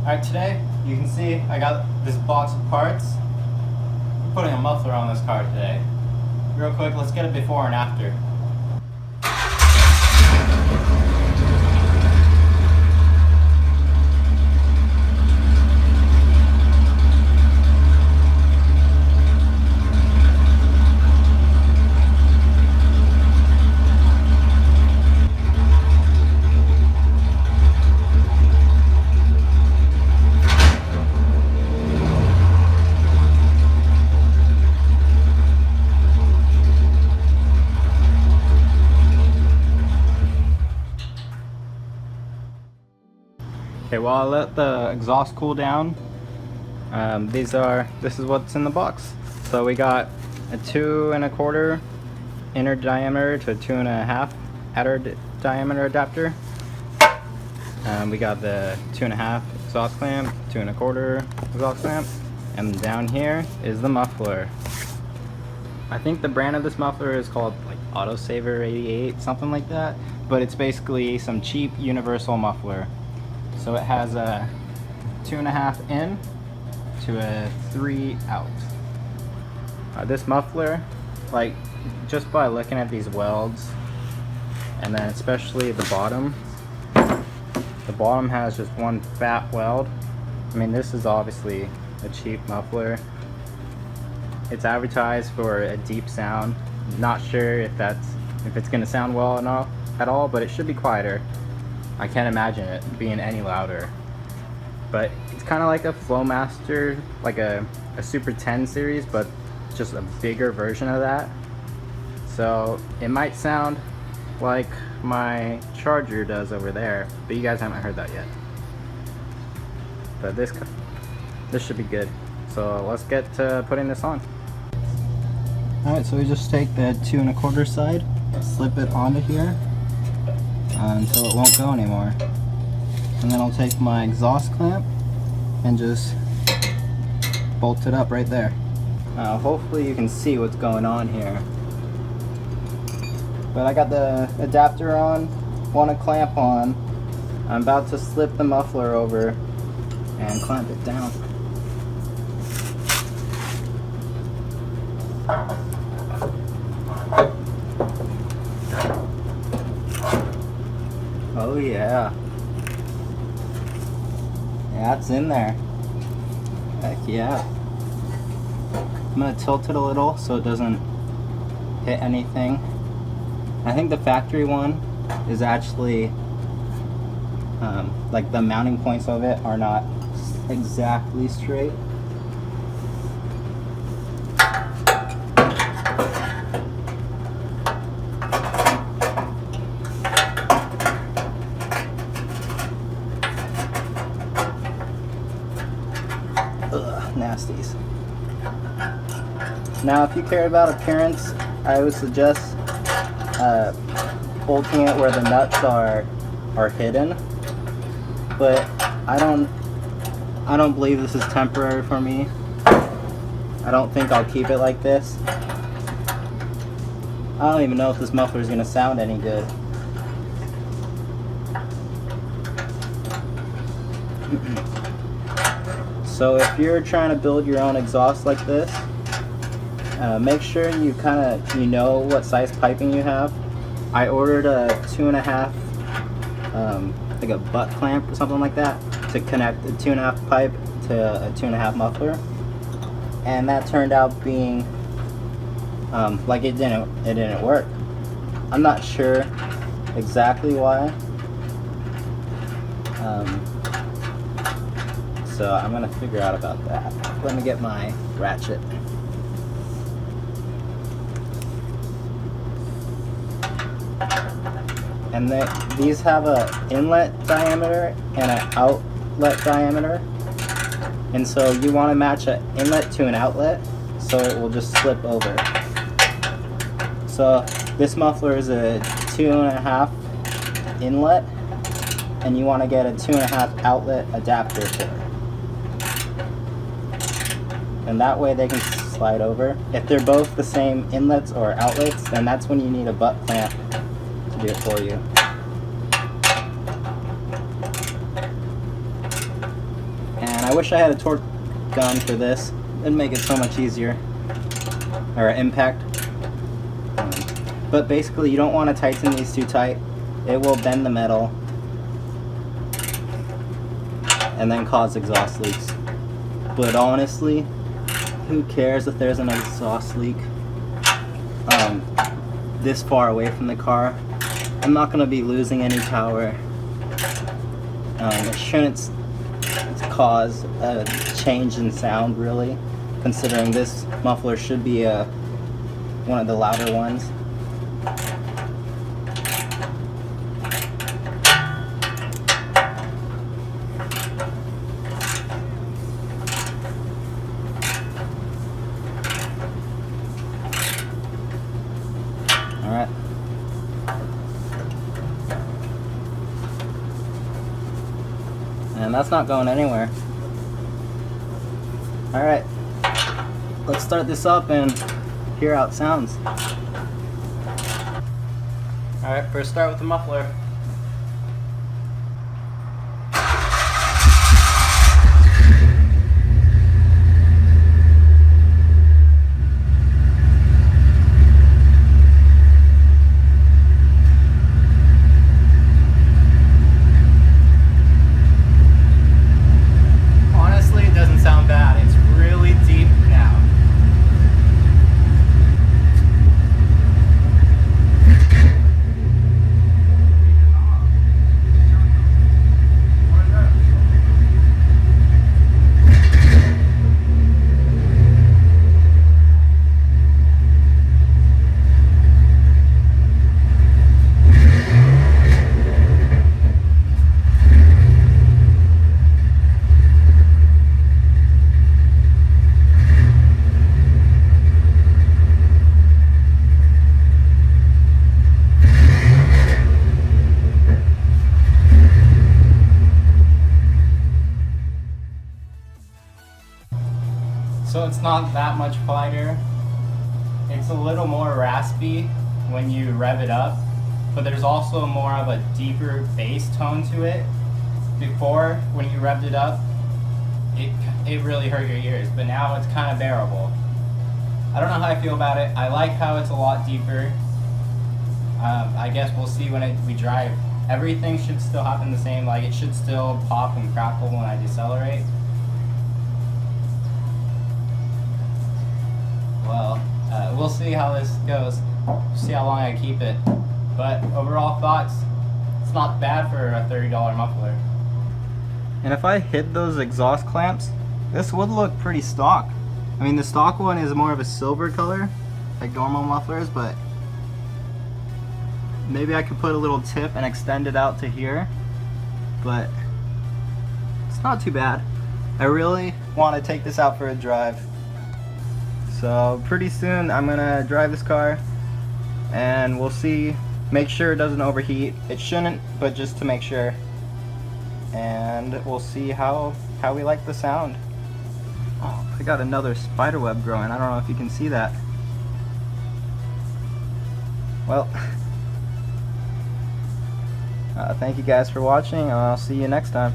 Alright, today you can see I got this box of parts. I'm putting a muffler on this car today. Real quick, let's get a before and after. Okay, while I let the exhaust cool down, this is what's in the box. So we got a 2 1/4 inner diameter to a 2 1/2 outer diameter adapter. We got the 2 1/2 exhaust clamp, 2 1/4 exhaust clamp, and down here is the muffler. I think the brand of this muffler is called like Autosaver 88, something like that, but it's basically some cheap universal muffler. So it has a 2 1/2 in to a 3 out. This muffler, like just by looking at these welds, and then especially the bottom has just one fat weld. I mean, this is obviously a cheap muffler. It's advertised for a deep sound. Not sure if it's gonna sound well enough at all, but it should be quieter. I can't imagine it being any louder. But it's kind of like a Flowmaster, like a Super 10 series, but just a bigger version of that. So it might sound like my Charger does over there, but you guys haven't heard that yet. But this should be good. So let's get to putting this on. Alright, so we just take the 2 1/4 side, slip it onto here until it won't go anymore. And then I'll take my exhaust clamp and just bolt it up right there. Hopefully you can see what's going on here. But I got the adapter on, want to clamp on. I'm about to slip the muffler over and clamp it down. Oh yeah. Yeah, it's in there. Heck yeah. I'm gonna tilt it a little so it doesn't hit anything. I think the factory one is actually like the mounting points of it are not exactly straight. Ugh, nasties. Now, if you care about appearance, I would suggest bolting it where the nuts are hidden. But I don't believe this is temporary for me. I don't think I'll keep it like this. I don't even know if this muffler is gonna sound any good. So if you're trying to build your own exhaust like this, make sure you know what size piping you have. I ordered a 2 1/2 like a butt clamp or something like that to connect a 2 1/2 pipe to a 2 1/2 muffler, and that turned out being like it didn't work. I'm not sure exactly why. So I'm gonna figure out about that. Let me get my ratchet. And these have an inlet diameter and an outlet diameter. And so you want to match an inlet to an outlet so it will just slip over. So this muffler is a 2 1/2 inlet, and you want to get a 2 1/2 outlet adapter for it. And that way they can slide over. If they're both the same inlets or outlets, then that's when you need a butt clamp to do it for you. And I wish I had a torque gun for this. It'd make it so much easier. Or impact. But basically you don't want to tighten these too tight. It will bend the metal and then cause exhaust leaks. But honestly, who cares if there's an exhaust leak this far away from the car? I'm not going to be losing any power. It shouldn't cause a change in sound, really, considering this muffler should be one of the louder ones. Alright. And that's not going anywhere. Alright. Let's start this up and hear how it sounds. Alright, first start with the muffler. So it's not that much quieter. It's a little more raspy when you rev it up, but there's also more of a deeper bass tone to it. Before, when you revved it up, it really hurt your ears, but now it's kind of bearable. I don't know how I feel about it. I like how it's a lot deeper. I guess we'll see when we drive. Everything should still happen the same, like it should still pop and crackle when I decelerate. Well, we'll see how this goes, see how long I keep it. But overall thoughts, it's not bad for a $30 muffler. And if I hid those exhaust clamps, this would look pretty stock. I mean, the stock one is more of a silver color, like normal mufflers, but maybe I could put a little tip and extend it out to here, but it's not too bad. I really want to take this out for a drive. So pretty soon I'm gonna drive this car and we'll see, make sure it doesn't overheat. It shouldn't, but just to make sure. And we'll see how we like the sound. Oh, I got another spider web growing. I don't know if you can see that. Well, thank you guys for watching. I'll see you next time.